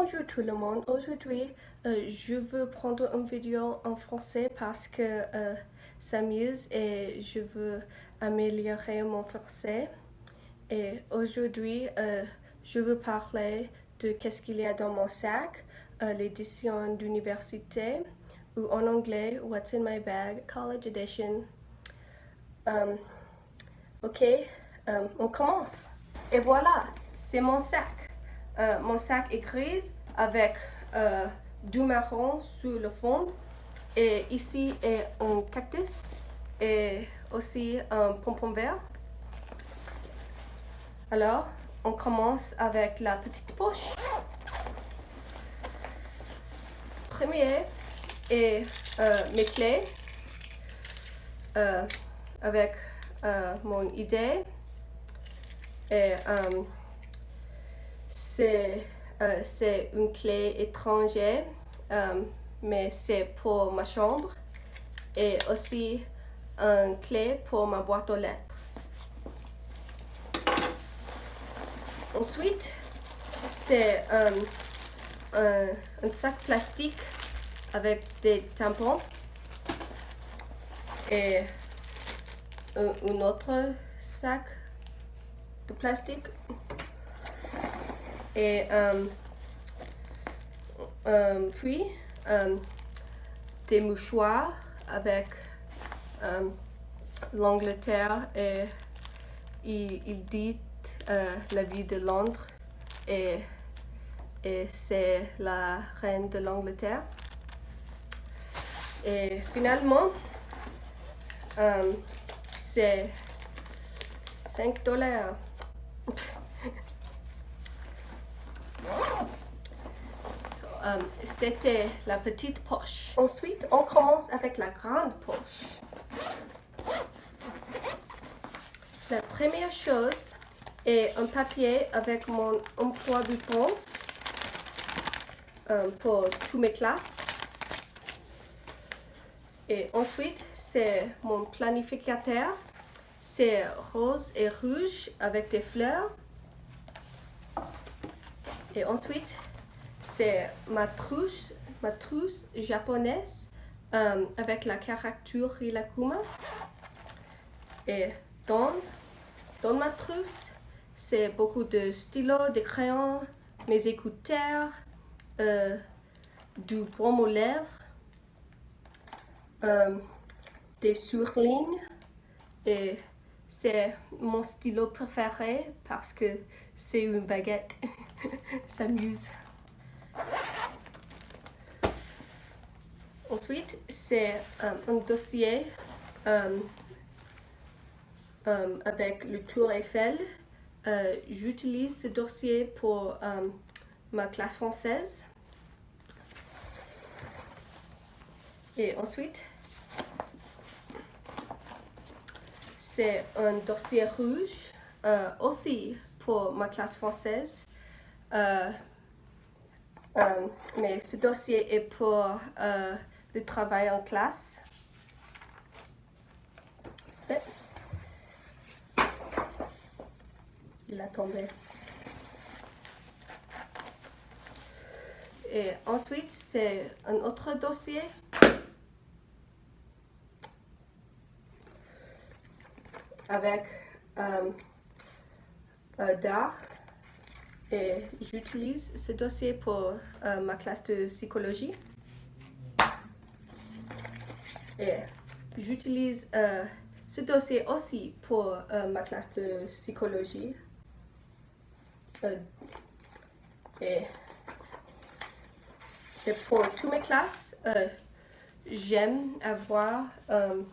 Bonjour tout le monde, aujourd'hui je veux prendre une vidéo en français parce que ça m'amuse et je veux améliorer mon français. Et aujourd'hui je veux parler de qu'est-ce qu'il y a dans mon sac, l'édition d'université, ou en anglais What's in my bag, college edition. Ok, on commence. Et voilà, c'est mon sac. Mon sac est gris avec du marron sur le fond. Et ici est un cactus et aussi un pompon vert. Alors, on commence avec la petite poche. Premier est mes clés avec mon idée. Et c'est une clé étrangère, mais c'est pour ma chambre. Et aussi une clé pour ma boîte aux lettres. Ensuite, c'est un sac plastique avec des tampons et un autre sac de plastique et puis des mouchoirs avec l'Angleterre et il dit la ville de Londres et c'est la reine de l'Angleterre. Et finalement, c'est $5. C'était la petite poche. Ensuite, on commence avec la grande poche. La première chose est un papier avec mon emploi du temps pour toutes mes classes. Et ensuite, c'est mon planificateur. C'est rose et rouge avec des fleurs. Et ensuite, c'est ma trousse japonaise avec la caricature Rilakkuma. Et dans ma trousse, c'est beaucoup de stylos, des crayons, mes écouteurs, du baume aux lèvres, des surlignes. Et c'est mon stylo préféré parce que c'est une baguette. Ça m'amuse. Ensuite, c'est un dossier avec le Tour Eiffel. J'utilise ce dossier pour ma classe française. Et ensuite, c'est un dossier rouge aussi pour ma classe française. Mais ce dossier est pour le travail en classe. Il a tombé. Et ensuite, c'est un autre dossier. Avec d'art. Et j'utilise ce dossier pour ma classe de psychologie. Et j'utilise ce dossier aussi pour ma classe de psychologie. Et pour toutes mes classes, j'aime avoir un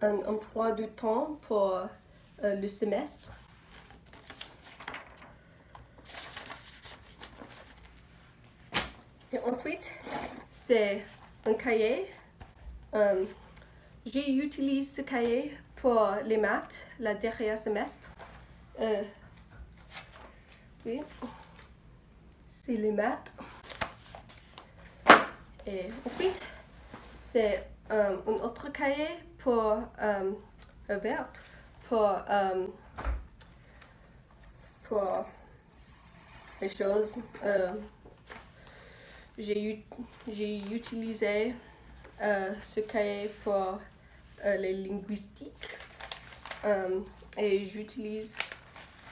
emploi du temps pour le semestre. Et ensuite, c'est un cahier. J'utilise ce cahier pour les maths, le dernier semestre. Oui, c'est les maths. Et ensuite, c'est un autre cahier pour vert pour les choses. J'ai utilisé ce cahier pour les linguistiques et j'utilise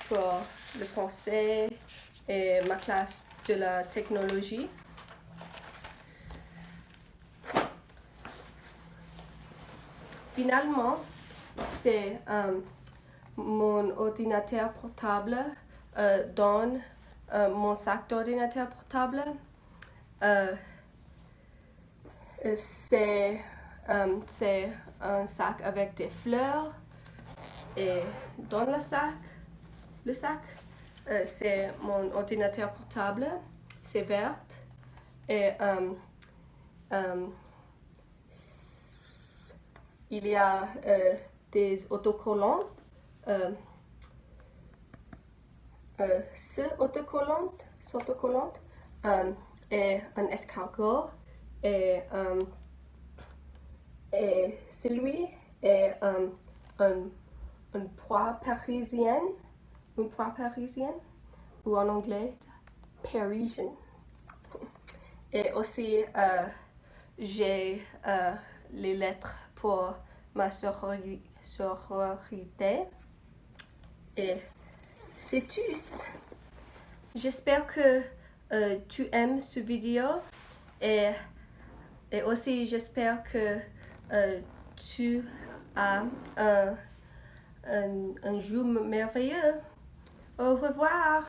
pour le français et ma classe de la technologie. Finalement, c'est mon ordinateur portable dans mon sac d'ordinateur portable. C'est un sac avec des fleurs et dans le sac, c'est mon ordinateur portable, c'est vert et il y a des autocollants. Ce autocollant est un escargot et celui est une proie parisienne, ou en anglais Parisian. Et aussi j'ai les lettres pour ma sororité. Et c'est tout. J'espère que tu aimes ce vidéo et aussi j'espère que tu as un jour merveilleux. Au revoir.